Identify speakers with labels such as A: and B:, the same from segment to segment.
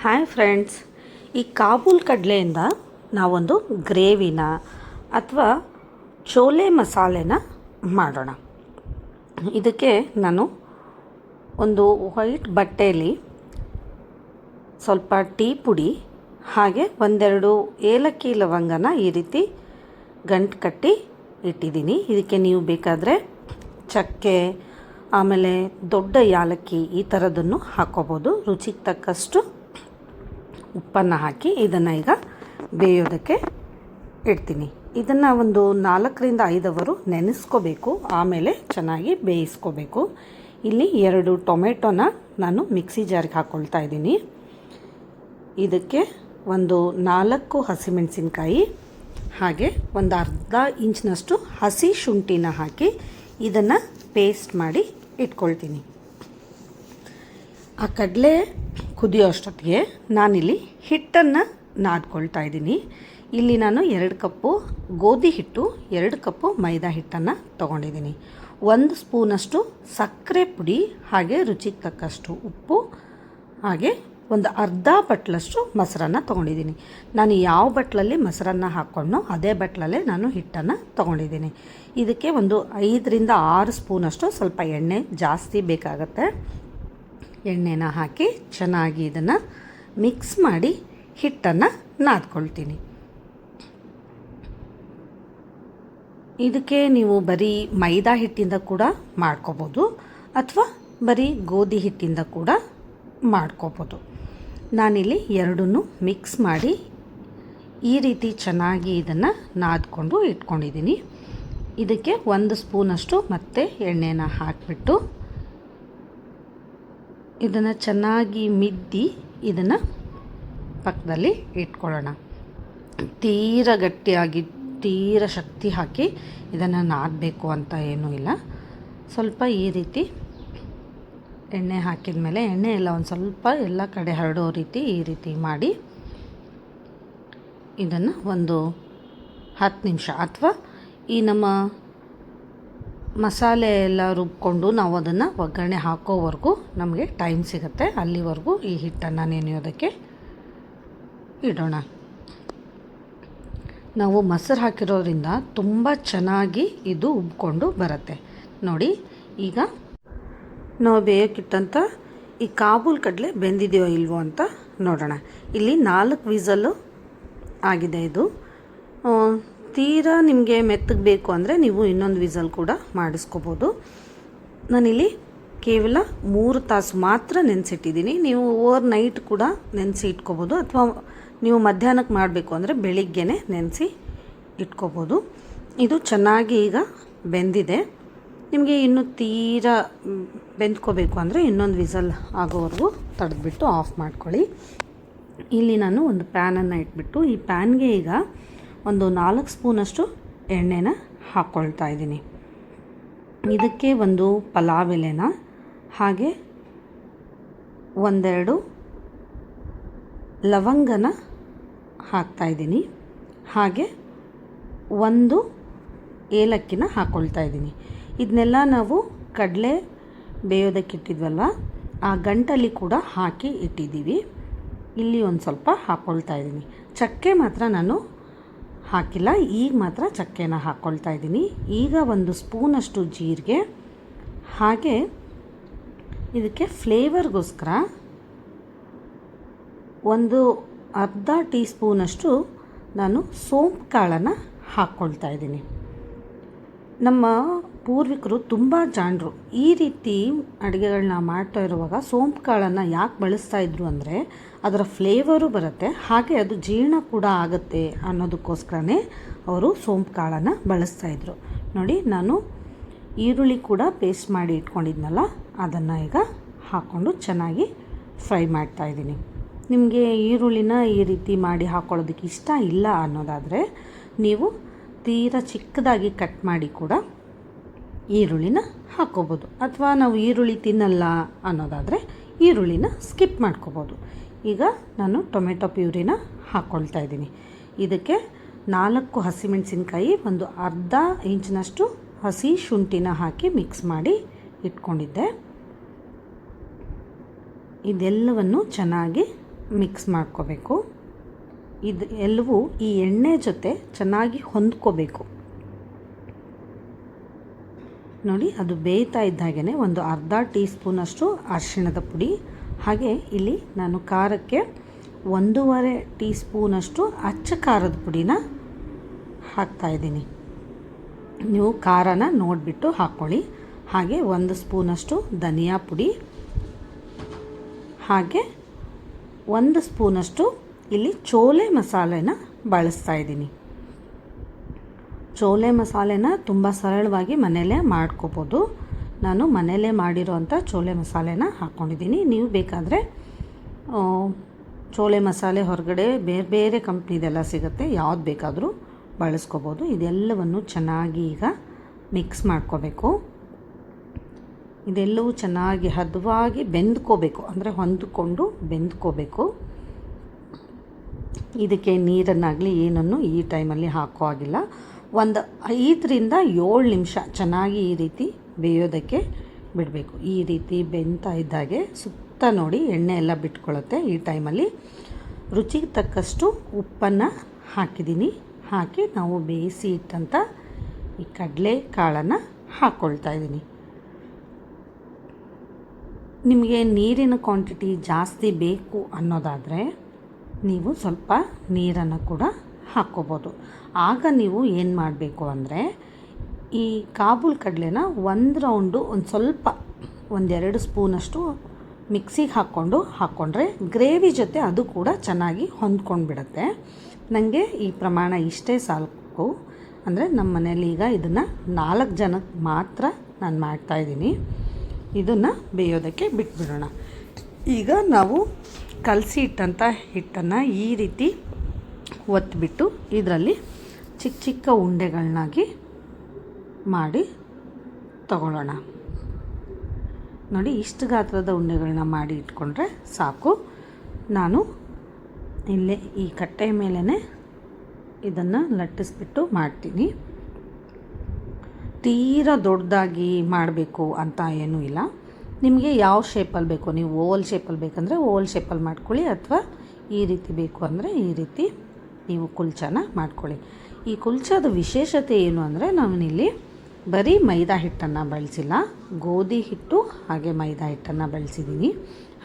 A: Hi friends, ಈ ಕಾಬೂಲ್ ಕಡಲೆಯಿಂದ ನಾವೊಂದು ಗ್ರೇವಿನ ಅಥವಾ ಚೋಲೆ ಮಸಾಲೆನ ಮಾಡೋಣ. ಇದಕ್ಕೆ ನಾನು ಒಂದು ವೈಟ್ ಬಟ್ಟೆಯಲ್ಲಿ ಸ್ವಲ್ಪ ಟೀ ಪುಡಿ ಹಾಗೆ ಒಂದೆರಡು ಏಲಕ್ಕಿ ಲವಂಗನ ಈ ರೀತಿ ಗಂಟು ಕಟ್ಟಿ ಇಟ್ಟಿದ್ದೀನಿ. ಇದಕ್ಕೆ ನೀವು ಬೇಕಾದರೆ ಚಕ್ಕೆ ಆಮೇಲೆ ದೊಡ್ಡ ಯಾಲಕ್ಕಿ ಈ ಥರದನ್ನು ಹಾಕ್ಕೋಬೋದು. ರುಚಿಗೆ ತಕ್ಕಷ್ಟು ಉಪ್ಪನ್ನು ಹಾಕಿ ಇದನ್ನು ಈಗ ಬೇಯೋದಕ್ಕೆ ಇಡ್ತೀನಿ. ಇದನ್ನು ಒಂದು 4ರಿಂದ 5 ಅವರು ನೆನೆಸ್ಕೋಬೇಕು, ಆಮೇಲೆ ಚೆನ್ನಾಗಿ ಬೇಯಿಸ್ಕೋಬೇಕು. ಇಲ್ಲಿ 2 ಟೊಮೆಟೊನ ನಾನು ಮಿಕ್ಸಿ ಜಾರಿಗೆ ಹಾಕ್ಕೊಳ್ತಾ ಇದ್ದೀನಿ. ಇದಕ್ಕೆ ಒಂದು 4 ಹಸಿಮೆಣಸಿನ್ಕಾಯಿ ಹಾಗೆ ಒಂದು ಅರ್ಧ ಇಂಚಿನಷ್ಟು ಹಸಿ ಶುಂಠಿನ ಹಾಕಿ ಇದನ್ನು ಪೇಸ್ಟ್ ಮಾಡಿ ಇಟ್ಕೊಳ್ತೀನಿ. ಆ ಕಡಲೆ ಕುದಿಯೋ ಅಷ್ಟೊತ್ತಿಗೆ ನಾನಿಲ್ಲಿ ಹಿಟ್ಟನ್ನು ನಾದ್ಕೊಳ್ತಾ ಇದ್ದೀನಿ. ಇಲ್ಲಿ ನಾನು 2 ಕಪ್ಪು ಗೋಧಿ ಹಿಟ್ಟು, 2 ಕಪ್ಪು ಮೈದಾ ಹಿಟ್ಟನ್ನು ತೊಗೊಂಡಿದ್ದೀನಿ. 1 ಸ್ಪೂನಷ್ಟು ಸಕ್ಕರೆ ಪುಡಿ ಹಾಗೆ ರುಚಿಗೆ ತಕ್ಕಷ್ಟು ಉಪ್ಪು ಹಾಗೆ ಒಂದು ಅರ್ಧ ಬಟ್ಲಷ್ಟು ಮೊಸರನ್ನು ತೊಗೊಂಡಿದ್ದೀನಿ. ನಾನು ಯಾವ ಬಟ್ಲಲ್ಲಿ ಮೊಸರನ್ನು ಹಾಕ್ಕೊಂಡೋ ಅದೇ ಬಟ್ಲಲ್ಲೇ ನಾನು ಹಿಟ್ಟನ್ನು ತೊಗೊಂಡಿದ್ದೀನಿ. ಇದಕ್ಕೆ ಒಂದು 5ರಿಂದ 6 ಸ್ಪೂನಷ್ಟು ಸ್ವಲ್ಪ ಎಣ್ಣೆ ಜಾಸ್ತಿ ಬೇಕಾಗತ್ತೆ. ಎಣ್ಣೆನ ಹಾಕಿ ಚೆನ್ನಾಗಿ ಇದನ್ನು ಮಿಕ್ಸ್ ಮಾಡಿ ಹಿಟ್ಟನ್ನು ನಾದ್ಕೊಳ್ತೀನಿ. ಇದಕ್ಕೆ ನೀವು ಬರೀ ಮೈದಾ ಹಿಟ್ಟಿಂದ ಕೂಡ ಮಾಡ್ಕೋಬೋದು ಅಥವಾ ಬರೀ ಗೋಧಿ ಹಿಟ್ಟಿಂದ ಕೂಡ ಮಾಡ್ಕೋಬೋದು. ನಾನಿಲ್ಲಿ ಎರಡನ್ನೂ ಮಿಕ್ಸ್ ಮಾಡಿ ಈ ರೀತಿ ಚೆನ್ನಾಗಿ ಇದನ್ನು ನಾದ್ಕೊಂಡು ಇಟ್ಕೊಂಡಿದ್ದೀನಿ. ಇದಕ್ಕೆ 1 ಸ್ಪೂನಷ್ಟು ಮತ್ತೆ ಎಣ್ಣೆನ ಹಾಕಿಬಿಟ್ಟು ಇದನ್ನು ಚೆನ್ನಾಗಿ ಮಿದ್ದಿ ಇದನ್ನು ಪಕ್ಕದಲ್ಲಿ ಇಟ್ಕೊಳ್ಳೋಣ. ತೀರ ಗಟ್ಟಿಯಾಗಿ ತೀರ ಶಕ್ತಿ ಹಾಕಿ ಇದನ್ನು ನಾದಬೇಕು ಅಂತ ಏನೂ ಇಲ್ಲ. ಸ್ವಲ್ಪ ಈ ರೀತಿ ಎಣ್ಣೆ ಹಾಕಿದ ಮೇಲೆ ಎಣ್ಣೆ ಎಲ್ಲ ಒಂದು ಸ್ವಲ್ಪ ಎಲ್ಲ ಕಡೆ ಹರಡೋ ರೀತಿ ಈ ರೀತಿ ಮಾಡಿ ಇದನ್ನು ಒಂದು 10 ನಿಮಿಷ ಅಥವಾ ಈ ನಮ್ಮ ಮಸಾಲೆ ಎಲ್ಲ ರುಬ್ಕೊಂಡು ನಾವು ಅದನ್ನು ಒಗ್ಗರಣೆ ಹಾಕೋವರೆಗೂ ನಮಗೆ ಟೈಮ್ ಸಿಗುತ್ತೆ. ಅಲ್ಲಿವರೆಗೂ ಈ ಹಿಟ್ಟನ್ನು ನೆನೆಯೋದಕ್ಕೆ ಇಡೋಣ. ನಾವು ಮೊಸರು ಹಾಕಿರೋದ್ರಿಂದ ತುಂಬ ಚೆನ್ನಾಗಿ ಇದು ಉಬ್ಕೊಂಡು ಬರುತ್ತೆ. ನೋಡಿ, ಈಗ ನಾವು ಬೇಯೋಕ್ಕಿಟ್ಟಂಥ ಈ ಕಾಬೂಲ್ ಕಡಲೆ ಬೆಂದಿದೆಯೋ ಇಲ್ವೋ ಅಂತ ನೋಡೋಣ. ಇಲ್ಲಿ 4 ವಿಸಲ್ಲು ಆಗಿದೆ. ಇದು ತೀರಾ ನಿಮಗೆ ಮೆತ್ತಗೆ ಬೇಕು ಅಂದರೆ ನೀವು ಇನ್ನೊಂದು ವಿಸಲ್ ಕೂಡ ಮಾಡಿಸ್ಕೋಬೋದು. ನಾನಿಲ್ಲಿ ಕೇವಲ 3 ತಾಸು ಮಾತ್ರ ನೆನೆಸಿಟ್ಟಿದ್ದೀನಿ. ನೀವು ಓವರ್ ನೈಟ್ ಕೂಡ ನೆನೆಸಿ ಇಟ್ಕೋಬೋದು ಅಥವಾ ನೀವು ಮಧ್ಯಾಹ್ನಕ್ಕೆ ಮಾಡಬೇಕು ಅಂದರೆ ಬೆಳಿಗ್ಗೆನೇ ನೆನೆಸಿ ಇಟ್ಕೋಬೋದು. ಇದು ಚೆನ್ನಾಗಿ ಈಗ ಬೆಂದಿದೆ. ನಿಮಗೆ ಇನ್ನೂ ತೀರಾ ಬೆಂದ್ಕೋಬೇಕು ಅಂದರೆ ಇನ್ನೊಂದು ವಿಸಲ್ ಆಗೋವರೆಗೂ ತಡೆದ್ಬಿಟ್ಟು ಆಫ್ ಮಾಡ್ಕೊಳ್ಳಿ. ಇಲ್ಲಿ ನಾನು ಒಂದು ಪ್ಯಾನನ್ನು ಇಟ್ಬಿಟ್ಟು ಈ ಪ್ಯಾನ್ಗೆ ಈಗ ಒಂದು 4 ಸ್ಪೂನಷ್ಟು ಎಣ್ಣೆನ ಹಾಕ್ಕೊಳ್ತಾ ಇದ್ದೀನಿ. ಇದಕ್ಕೆ ಒಂದು ಪಲಾವ್ ಎಲೆನ ಹಾಗೆ ಒಂದೆರಡು ಲವಂಗನ ಹಾಕ್ತಾಯಿದ್ದೀನಿ. ಹಾಗೆ ಒಂದು ಏಲಕ್ಕಿನ ಹಾಕ್ಕೊಳ್ತಾ ಇದ್ದೀನಿ. ಇದನ್ನೆಲ್ಲ ನಾವು ಕಡಲೆ ಬೇಯೋದಕ್ಕಿಟ್ಟಿದ್ವಲ್ವ ಆ ಗಂಟಲ್ಲಿ ಕೂಡ ಹಾಕಿ ಇಟ್ಟಿದ್ದೀವಿ. ಇಲ್ಲಿ ಒಂದು ಸ್ವಲ್ಪ ಹಾಕ್ಕೊಳ್ತಾ ಇದ್ದೀನಿ. ಚಕ್ಕೆ ಮಾತ್ರ ನಾನು ಹಾಕಿಲ್ಲ, ಈಗ ಮಾತ್ರ ಚಕ್ಕೆನ ಹಾಕ್ಕೊಳ್ತಾ ಇದ್ದೀನಿ. ಈಗ 1 ಸ್ಪೂನಷ್ಟು ಜೀರಿಗೆ ಹಾಗೆ ಇದಕ್ಕೆ ಫ್ಲೇವರ್ಗೋಸ್ಕರ ಒಂದು ಅರ್ಧ ಟೀ ಸ್ಪೂನಷ್ಟು ನಾನು ಸೋಂಪು ಕಾಳನ್ನು ಹಾಕ್ಕೊಳ್ತಾ ಇದ್ದೀನಿ. ನಮ್ಮ ಪೂರ್ವಿಕರು ತುಂಬ ಜಾಣರು. ಈ ರೀತಿ ಅಡುಗೆಗಳನ್ನ ಮಾಡ್ತಾ ಇರುವಾಗ ಸೋಂಪು ಕಾಳನ್ನು ಯಾಕೆ ಬಳಸ್ತಾ ಇದ್ರು ಅಂದರೆ ಅದರ ಫ್ಲೇವರು ಬರುತ್ತೆ, ಹಾಗೆ ಅದು ಜೀರ್ಣ ಕೂಡ ಆಗುತ್ತೆ ಅನ್ನೋದಕ್ಕೋಸ್ಕರನೇ ಅವರು ಸೋಂಪು ಕಾಳನ್ನು ಬಳಸ್ತಾಯಿದ್ರು. ನೋಡಿ, ನಾನು ಈರುಳ್ಳಿ ಕೂಡ ಪೇಸ್ಟ್ ಮಾಡಿ ಇಟ್ಕೊಂಡಿದ್ನಲ್ಲ ಅದನ್ನು ಈಗ ಹಾಕ್ಕೊಂಡು ಚೆನ್ನಾಗಿ ಫ್ರೈ ಮಾಡ್ತಾಯಿದ್ದೀನಿ. ನಿಮಗೆ ಈರುಳ್ಳಿನ ಈ ರೀತಿ ಮಾಡಿ ಹಾಕ್ಕೊಳ್ಳೋದಕ್ಕೆ ಇಷ್ಟ ಇಲ್ಲ ಅನ್ನೋದಾದರೆ ನೀವು ತೀರಾ ಚಿಕ್ಕದಾಗಿ ಕಟ್ ಮಾಡಿ ಕೂಡ ಈರುಳ್ಳಿನ ಹಾಕ್ಕೋಬೋದು. ಅಥವಾ ನಾವು ಈರುಳ್ಳಿ ತಿನ್ನಲ್ಲ ಅನ್ನೋದಾದರೆ ಈರುಳ್ಳಿನ ಸ್ಕಿಪ್ ಮಾಡ್ಕೋಬೋದು. ಈಗ ನಾನು ಟೊಮೆಟೊ ಪ್ಯೂರಿನ ಹಾಕ್ಕೊಳ್ತಾ ಇದ್ದೀನಿ. ಇದಕ್ಕೆ 4 ಹಸಿಮೆಣಸಿನ್ಕಾಯಿ, ಒಂದು ಅರ್ಧ ಇಂಚಿನಷ್ಟು ಹಸಿ ಶುಂಠಿನ ಹಾಕಿ ಮಿಕ್ಸ್ ಮಾಡಿ ಇಟ್ಕೊಂಡಿದ್ದೆ. ಇದೆಲ್ಲವನ್ನು ಚೆನ್ನಾಗಿ ಮಿಕ್ಸ್ ಮಾಡ್ಕೋಬೇಕು. ಇದು ಎಲ್ಲವೂ ಈ ಎಣ್ಣೆ ಜೊತೆ ಚೆನ್ನಾಗಿ ಹೊಂದ್ಕೋಬೇಕು. ನೋಡಿ, ಅದು ಬೇಯ್ತಾ ಇದ್ದಾಗೇ ಒಂದು ಅರ್ಧ ಟೀ ಸ್ಪೂನಷ್ಟು ಅರಿಶಿಣದ ಪುಡಿ, ಹಾಗೆ ಇಲ್ಲಿ ನಾನು ಖಾರಕ್ಕೆ 1.5 ಟೀ ಸ್ಪೂನಷ್ಟು ಅಚ್ಚ ಖಾರದ ಪುಡಿನ ಹಾಕ್ತಾಯಿದ್ದೀನಿ. ನೀವು ಖಾರನ ನೋಡಿಬಿಟ್ಟು ಹಾಕ್ಕೊಳ್ಳಿ. ಹಾಗೆ 1 ಸ್ಪೂನಷ್ಟು ಧನಿಯಾ ಪುಡಿ, ಹಾಗೆ 1 ಸ್ಪೂನಷ್ಟು ಇಲ್ಲಿ ಚೋಲೆ ಮಸಾಲೆನ ಬಳಸ್ತಾ ಇದ್ದೀನಿ. ಚೋಲೆ ಮಸಾಲೆನ ತುಂಬ ಸರಳವಾಗಿ ಮನೆಯಲ್ಲೇ ಮಾಡ್ಕೋಬೋದು. ನಾನು ಮನೆಯಲ್ಲೇ ಮಾಡಿರೋವಂಥ ಚೋಲೆ ಮಸಾಲೆನ ಹಾಕ್ಕೊಂಡಿದ್ದೀನಿ. ನೀವು ಬೇಕಾದರೆ ಚೋಲೆ ಮಸಾಲೆ ಹೊರಗಡೆ ಬೇರೆ ಬೇರೆ ಕಂಪ್ನಿದೆಲ್ಲ ಸಿಗುತ್ತೆ, ಯಾವ್ದು ಬೇಕಾದರೂ ಬಳಸ್ಕೋಬೋದು. ಇದೆಲ್ಲವನ್ನು ಚೆನ್ನಾಗಿ ಈಗ ಮಿಕ್ಸ್ ಮಾಡ್ಕೋಬೇಕು. ಇದೆಲ್ಲವೂ ಚೆನ್ನಾಗಿ ಹದವಾಗಿ ಬೆಂದ್ಕೋಬೇಕು, ಅಂದರೆ ಹೊಂದಿಕೊಂಡು ಬೆಂದ್ಕೋಬೇಕು. ಇದಕ್ಕೆ ನೀರನ್ನಾಗಲಿ ಏನನ್ನು ಈ ಟೈಮಲ್ಲಿ ಹಾಕೋ ಆಗಿಲ್ಲ. ಒಂದು 5ರಿಂದ 7 ನಿಮಿಷ ಚೆನ್ನಾಗಿ ಈ ರೀತಿ ಬೇಯೋದಕ್ಕೆ ಬಿಡಬೇಕು. ಈ ರೀತಿ ಬೆಂತಾ ಇದ್ದಾಗೆ ಸುತ್ತ ನೋಡಿ ಎಣ್ಣೆ ಎಲ್ಲ ಬಿಟ್ಕೊಳ್ಳುತ್ತೆ. ಈ ಟೈಮಲ್ಲಿ ರುಚಿಗೆ ತಕ್ಕಷ್ಟು ಉಪ್ಪನ್ನು ಹಾಕಿದ್ದೀನಿ. ಹಾಕಿ ನಾವು ಬೇಯಿಸಿ ಇಟ್ಟಂಥ ಈ ಕಡಲೆ ಕಾಳನ್ನು ಹಾಕ್ಕೊಳ್ತಾ ಇದ್ದೀನಿ. ನಿಮಗೆ ನೀರಿನ ಕ್ವಾಂಟಿಟಿ ಜಾಸ್ತಿ ಬೇಕು ಅನ್ನೋದಾದರೆ ನೀವು ಸ್ವಲ್ಪ ನೀರನ್ನು ಕೂಡ ಹಾಕ್ಕೋಬೋದು. ಆಗ ನೀವು ಏನು ಮಾಡಬೇಕು ಅಂದರೆ, ಈ ಕಾಬೂಲ್ ಕಡಲೆನ ಒಂದು ರೌಂಡು ಸ್ವಲ್ಪ 1-2 ಸ್ಪೂನಷ್ಟು ಮಿಕ್ಸಿಗೆ ಹಾಕ್ಕೊಂಡ್ರೆ ಗ್ರೇವಿ ಜೊತೆ ಅದು ಕೂಡ ಚೆನ್ನಾಗಿ ಹೊಂದ್ಕೊಂಡು ಬಿಡುತ್ತೆ. ನನಗೆ ಈ ಪ್ರಮಾಣ ಇಷ್ಟೇ ಸಾಕು. ಅಂದರೆ ನಮ್ಮ ಮನೇಲಿ ಈಗ ಇದನ್ನು 4 ಜನಕ್ಕೆ ಮಾತ್ರ ನಾನು ಮಾಡ್ತಾಯಿದ್ದೀನಿ. ಇದನ್ನು ಬೇಯೋದಕ್ಕೆ ಬಿಟ್ಬಿಡೋಣ. ಈಗ ನಾವು ಕಲಸಿ ಇಟ್ಟಂಥ ಹಿಟ್ಟನ್ನು ಈ ರೀತಿ ಒತ್ತಿಬಿಟ್ಟು ಇದರಲ್ಲಿ ಚಿಕ್ಕ ಚಿಕ್ಕ ಉಂಡೆಗಳನ್ನಾಗಿ ಮಾಡಿ ತಗೊಳ್ಳೋಣ. ನೋಡಿ, ಇಷ್ಟು ಗಾತ್ರದ ಉಂಡೆಗಳನ್ನ ಮಾಡಿ ಇಟ್ಕೊಂಡ್ರೆ ಸಾಕು. ನಾನು ಇಲ್ಲೇ ಈ ಕಟ್ಟೆ ಮೇಲೇ ಇದನ್ನು ಲಟ್ಟಿಸ್ಬಿಟ್ಟು ಮಾಡ್ತೀನಿ. ತೀರಾ ದೊಡ್ಡದಾಗಿ ಮಾಡಬೇಕು ಅಂತ ಏನೂ ಇಲ್ಲ. ನಿಮಗೆ ಯಾವ ಶೇಪಲ್ಲಿ ಬೇಕು, ನೀವು ಓವಲ್ ಶೇಪಲ್ಲಿ ಬೇಕಂದರೆ ಓವಲ್ ಶೇಪಲ್ಲಿ ಮಾಡ್ಕೊಳ್ಳಿ, ಅಥವಾ ಈ ರೀತಿ ಬೇಕು ಅಂದರೆ ಈ ರೀತಿ ನೀವು ಕುಲ್ಚಾನ ಮಾಡ್ಕೊಳ್ಳಿ. ಈ ಕುಲ್ಚಾದ ವಿಶೇಷತೆ ಏನು ಅಂದರೆ, ನಾನಿಲ್ಲಿ ಬರೀ ಮೈದಾ ಹಿಟ್ಟನ್ನು ಬಳಸಿಲ್ಲ, ಗೋಧಿ ಹಿಟ್ಟು ಹಾಗೆ ಮೈದಾ ಹಿಟ್ಟನ್ನು ಬಳಸಿದ್ದೀನಿ.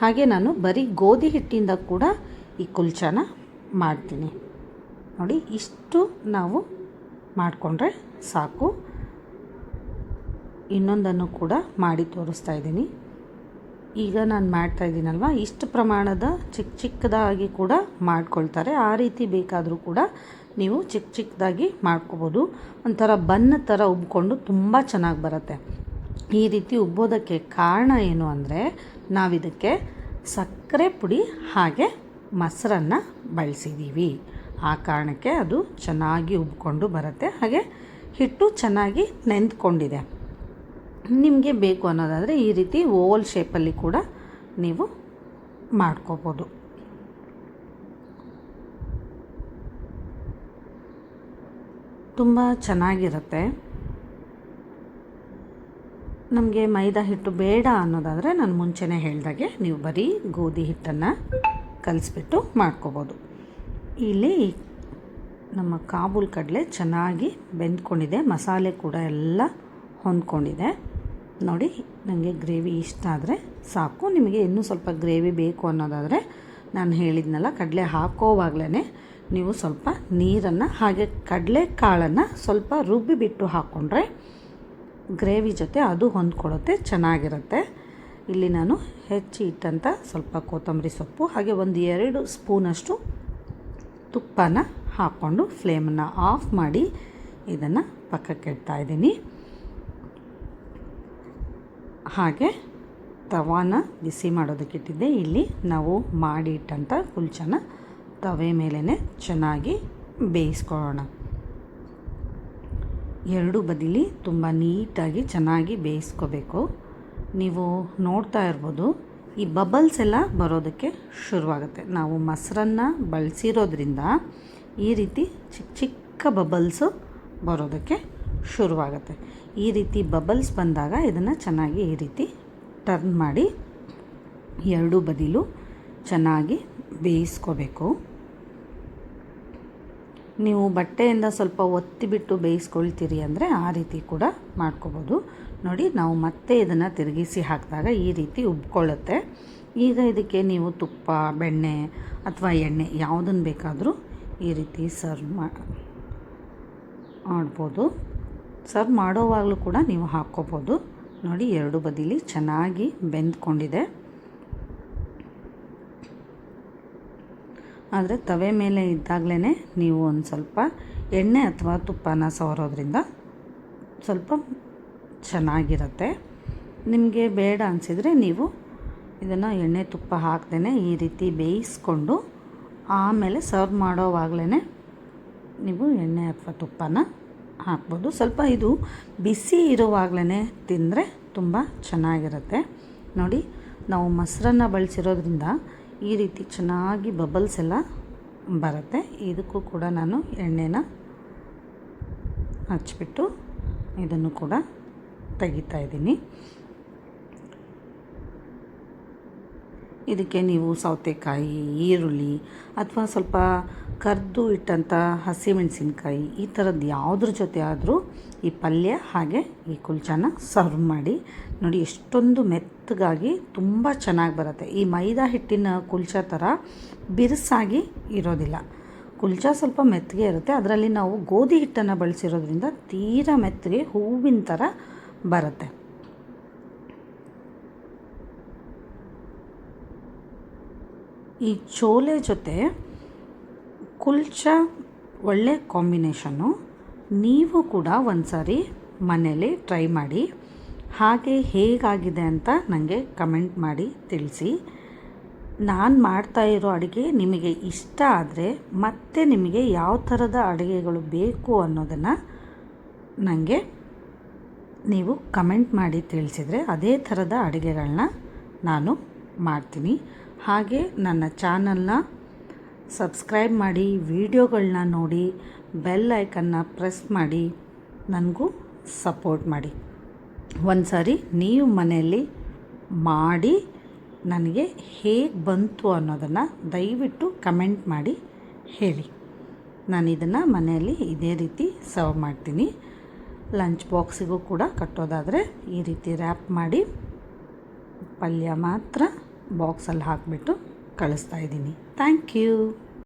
A: ಹಾಗೆ ನಾನು ಬರೀ ಗೋಧಿ ಹಿಟ್ಟಿಂದ ಕೂಡ ಈ ಕುಲ್ಚಾನ ಮಾಡ್ತೀನಿ. ನೋಡಿ, ಇಷ್ಟು ನಾವು ಮಾಡಿಕೊಂಡ್ರೆ ಸಾಕು. ಇನ್ನೊಂದನ್ನು ಕೂಡ ಮಾಡಿ ತೋರಿಸ್ತಾ ಇದ್ದೀನಿ. ಈಗ ನಾನು ಮಾಡ್ತಾಯಿದ್ದೀನಲ್ವ, ಇಷ್ಟು ಪ್ರಮಾಣದ ಚಿಕ್ಕ ಚಿಕ್ಕದಾಗಿ ಕೂಡ ಮಾಡ್ಕೊಳ್ತಾರೆ. ಆ ರೀತಿ ಬೇಕಾದರೂ ಕೂಡ ನೀವು ಚಿಕ್ಕ ಚಿಕ್ಕದಾಗಿ ಮಾಡ್ಕೋಬೋದು. ಒಂಥರ ಬನ್ನ ಥರ ಉಬ್ಕೊಂಡು ತುಂಬ ಚೆನ್ನಾಗಿ ಬರುತ್ತೆ. ಈ ರೀತಿ ಉಬ್ಬೋದಕ್ಕೆ ಕಾರಣ ಏನು ಅಂದರೆ, ನಾವಿದಕ್ಕೆ ಸಕ್ಕರೆ ಪುಡಿ ಹಾಗೆ ಮೊಸರನ್ನು ಬಳಸಿದ್ದೀವಿ. ಆ ಕಾರಣಕ್ಕೆ ಅದು ಚೆನ್ನಾಗಿ ಉಬ್ಕೊಂಡು ಬರುತ್ತೆ. ಹಾಗೆ ಹಿಟ್ಟು ಚೆನ್ನಾಗಿ ನೆಂದ್ಕೊಂಡಿದೆ. ನಿಮಗೆ ಬೇಕು ಅನ್ನೋದಾದರೆ ಈ ರೀತಿ ಓವಲ್ ಶೇಪಲ್ಲಿ ಕೂಡ ನೀವು ಮಾಡ್ಕೋಬೋದು. ತುಂಬ ಚೆನ್ನಾಗಿರುತ್ತೆ. ನಮಗೆ ಮೈದಾ ಹಿಟ್ಟು ಬೇಡ ಅನ್ನೋದಾದರೆ ನಾನು ಮುಂಚೆನೇ ಹೇಳಿದಾಗೆ ನೀವು ಬರೀ ಗೋಧಿ ಹಿಟ್ಟನ್ನು ಕಲಿಸ್ಬಿಟ್ಟು ಮಾಡ್ಕೋಬೋದು. ಇಲ್ಲಿ ನಮ್ಮ ಕಾಬೂಲ್ ಕಡಲೆ ಚೆನ್ನಾಗಿ ಬೆಂದ್ಕೊಂಡಿದೆ, ಮಸಾಲೆ ಕೂಡ ಎಲ್ಲ ಹೊಂದ್ಕೊಂಡಿದೆ. ನೋಡಿ, ನನಗೆ ಗ್ರೇವಿ ಇಷ್ಟ ಆದರೆ ಸಾಕು. ನಿಮಗೆ ಇನ್ನೂ ಸ್ವಲ್ಪ ಗ್ರೇವಿ ಬೇಕು ಅನ್ನೋದಾದರೆ ನಾನು ಹೇಳಿದ್ನಲ್ಲ, ಕಡಲೆ ಹಾಕೋವಾಗಲೇ ನೀವು ಸ್ವಲ್ಪ ನೀರನ್ನು ಹಾಗೆ ಕಡಲೆ ಕಾಳನ್ನು ಸ್ವಲ್ಪ ರುಬ್ಬಿಬಿಟ್ಟು ಹಾಕ್ಕೊಂಡ್ರೆ ಗ್ರೇವಿ ಜೊತೆ ಅದು ಹೊಂದ್ಕೊಳ್ಳುತ್ತೆ, ಚೆನ್ನಾಗಿರುತ್ತೆ. ಇಲ್ಲಿ ನಾನು ಹೆಚ್ಚಿ ಇಟ್ಟಂಥ ಸ್ವಲ್ಪ ಕೊತ್ತಂಬರಿ ಸೊಪ್ಪು ಹಾಗೆ 1-2 ಸ್ಪೂನಷ್ಟು ತುಪ್ಪನ ಹಾಕ್ಕೊಂಡು ಫ್ಲೇಮನ್ನು ಆಫ್ ಮಾಡಿ ಇದನ್ನು ಪಕ್ಕಕ್ಕೆ ಇಡ್ತಾ ಇದ್ದೀನಿ. ಹಾಗೆ ತವಾನ ಬಿಸಿ ಮಾಡೋದಕ್ಕಿಟ್ಟಿದ್ದೆ. ಇಲ್ಲಿ ನಾವು ಮಾಡಿ ಇಟ್ಟಂಥ ಕುಲ್ಚನ ತವೆ ಮೇಲೇ ಚೆನ್ನಾಗಿ ಬೇಯಿಸ್ಕೊಳ್ಳೋಣ. ಎರಡೂ ಬದಿಲಿ ತುಂಬ ನೀಟಾಗಿ ಚೆನ್ನಾಗಿ ಬೇಯಿಸ್ಕೋಬೇಕು. ನೀವು ನೋಡ್ತಾ ಇರ್ಬೋದು, ಈ ಬಬಲ್ಸ್ ಎಲ್ಲ ಬರೋದಕ್ಕೆ ಶುರುವಾಗುತ್ತೆ. ನಾವು ಮೊಸರನ್ನು ಬಳಸಿರೋದ್ರಿಂದ ಈ ರೀತಿ ಚಿಕ್ಕ ಚಿಕ್ಕ ಬಬಲ್ಸು ಬರೋದಕ್ಕೆ ಶುರುವಾಗುತ್ತೆ. ಈ ರೀತಿ ಬಬಲ್ಸ್ ಬಂದಾಗ ಇದನ್ನು ಚೆನ್ನಾಗಿ ಈ ರೀತಿ ಟರ್ನ್ ಮಾಡಿ ಎರಡೂ ಬದಿಲೂ ಚೆನ್ನಾಗಿ ಬೇಯಿಸ್ಕೋಬೇಕು. ನೀವು ಬಟ್ಟೆಯಿಂದ ಸ್ವಲ್ಪ ಒತ್ತಿಬಿಟ್ಟು ಬೇಯಿಸ್ಕೊಳ್ತೀರಿ ಅಂದರೆ ಆ ರೀತಿ ಕೂಡ ಮಾಡ್ಕೋಬೋದು. ನೋಡಿ, ನಾವು ಮತ್ತೆ ಇದನ್ನು ತಿರುಗಿಸಿ ಹಾಕಿದಾಗ ಈ ರೀತಿ ಉಬ್ಕೊಳ್ಳುತ್ತೆ. ಈಗ ಇದಕ್ಕೆ ನೀವು ತುಪ್ಪ, ಬೆಣ್ಣೆ ಅಥವಾ ಎಣ್ಣೆ ಯಾವುದನ್ನು ಬೇಕಾದರೂ ಈ ರೀತಿ ಸರ್ವ್ ಮಾಡ್ಬೋದು. ಸರ್ವ್ ಮಾಡೋವಾಗಲೂ ಕೂಡ ನೀವು ಹಾಕ್ಕೋಬೋದು. ನೋಡಿ, ಎರಡು ಬದಿಲಿ ಚೆನ್ನಾಗಿ ಬೆಂದ್ಕೊಂಡಿದೆ. ಆದರೆ ತವೆ ಮೇಲೆ ಇದ್ದಾಗಲೇ ನೀವು ಒಂದು ಸ್ವಲ್ಪ ಎಣ್ಣೆ ಅಥವಾ ತುಪ್ಪನ ಸವರೋದ್ರಿಂದ ಸ್ವಲ್ಪ ಚೆನ್ನಾಗಿರುತ್ತೆ. ನಿಮಗೆ ಬೇಡ ಅನಿಸಿದರೆ ನೀವು ಇದನ್ನು ಎಣ್ಣೆ ತುಪ್ಪ ಹಾಕ್ದೇ ಈ ರೀತಿ ಬೇಯಿಸ್ಕೊಂಡು ಆಮೇಲೆ ಸರ್ವ್ ಮಾಡೋವಾಗಲೇ ನೀವು ಎಣ್ಣೆ ಅಥವಾ ತುಪ್ಪನ ಹಾಕ್ಬೋದು. ಸ್ವಲ್ಪ ಇದು ಬಿಸಿ ಇರುವಾಗಲೇ ತಿಂದರೆ ತುಂಬ ಚೆನ್ನಾಗಿರುತ್ತೆ. ನೋಡಿ, ನಾವು ಮೊಸರನ್ನು ಬಳಸಿರೋದ್ರಿಂದ ಈ ರೀತಿ ಚೆನ್ನಾಗಿ ಬಬಲ್ಸ್ ಎಲ್ಲ ಬರುತ್ತೆ. ಇದಕ್ಕೂ ಕೂಡ ನಾನು ಎಣ್ಣೆನ ಹಚ್ಬಿಟ್ಟು ಇದನ್ನು ಕೂಡ ತೆಗಿತಾ ಇದ್ದೀನಿ. ಇದಕ್ಕೆ ನೀವು ಸೌತೆಕಾಯಿ, ಈರುಳ್ಳಿ ಅಥವಾ ಸ್ವಲ್ಪ ಕರಿದು ಇಟ್ಟಂಥ ಹಸಿಮೆಣಸಿನ್ಕಾಯಿ ಈ ಥರದ್ದು ಯಾವುದ್ರ ಜೊತೆ ಆದರೂ ಈ ಪಲ್ಯ ಹಾಗೆ ಈ ಕುಲ್ಚಾನ ಸರ್ವ್ ಮಾಡಿ. ನೋಡಿ, ಎಷ್ಟೊಂದು ಮೆತ್ತಗಾಗಿ ತುಂಬ ಚೆನ್ನಾಗಿ ಬರುತ್ತೆ. ಈ ಮೈದಾ ಹಿಟ್ಟಿನ ಕುಲ್ಚಾ ಥರ ಬಿರುಸಾಗಿ ಇರೋದಿಲ್ಲ. ಕುಲ್ಚಾ ಸ್ವಲ್ಪ ಮೆತ್ತಗೆ ಇರುತ್ತೆ. ಅದರಲ್ಲಿ ನಾವು ಗೋಧಿ ಹಿಟ್ಟನ್ನು ಬಳಸಿರೋದ್ರಿಂದ ತೀರಾ ಮೆತ್ತಗೆ ಹೂವಿನ ಥರ ಬರುತ್ತೆ. ಈ ಚೋಲೆ ಜೊತೆ ಕುಲ್ಚಾ ಒಳ್ಳೆ ಕಾಂಬಿನೇಷನ್ನು. ನೀವು ಕೂಡ ಒಂದು ಸಾರಿ ಮನೇಲಿ ಟ್ರೈ ಮಾಡಿ, ಹಾಗೆ ಹೇಗಾಗಿದೆ ಅಂತ ನನಗೆ ಕಮೆಂಟ್ ಮಾಡಿ ತಿಳಿಸಿ. ನಾನು ಮಾಡ್ತಾಯಿರೋ ಅಡುಗೆ ನಿಮಗೆ ಇಷ್ಟ ಆದರೆ ಮತ್ತೆ ನಿಮಗೆ ಯಾವ ಥರದ ಅಡುಗೆಗಳು ಬೇಕು ಅನ್ನೋದನ್ನು ನನಗೆ ನೀವು ಕಮೆಂಟ್ ಮಾಡಿ ತಿಳಿಸಿದರೆ ಅದೇ ಥರದ ಅಡುಗೆಗಳನ್ನ ನಾನು ಮಾಡ್ತೀನಿ. ಹಾಗೆ ನನ್ನ ಚಾನಲ್ನ ಸಬ್ಸ್ಕ್ರೈಬ್ ಮಾಡಿ, ವಿಡಿಯೋಗಳನ್ನ ನೋಡಿ, ಬೆಲ್ ಐಕನ್ನ ಪ್ರೆಸ್ ಮಾಡಿ ನನಗೂ ಸಪೋರ್ಟ್ ಮಾಡಿ. ಒಂದು ಸಾರಿ ನೀವು ಮನೆಯಲ್ಲಿ ಮಾಡಿ ನನಗೆ ಹೇಗೆ ಬಂತು ಅನ್ನೋದನ್ನು ದಯವಿಟ್ಟು ಕಮೆಂಟ್ ಮಾಡಿ ಹೇಳಿ. ನಾನು ಇದನ್ನು ಮನೆಯಲ್ಲಿ ಇದೇ ರೀತಿ ಸರ್ವ್ ಮಾಡ್ತೀನಿ. ಲಂಚ್ ಬಾಕ್ಸಿಗೂ ಕೂಡ ಕಟ್ಟೋದಾದರೆ ಈ ರೀತಿ ರ್ಯಾಪ್ ಮಾಡಿ ಪಲ್ಯ ಮಾತ್ರ ಬಾಕ್ಸಲ್ಲಿ ಹಾಕಿಬಿಟ್ಟು ಕಳಿಸ್ತಾ ಇದ್ದೀನಿ. Thank you.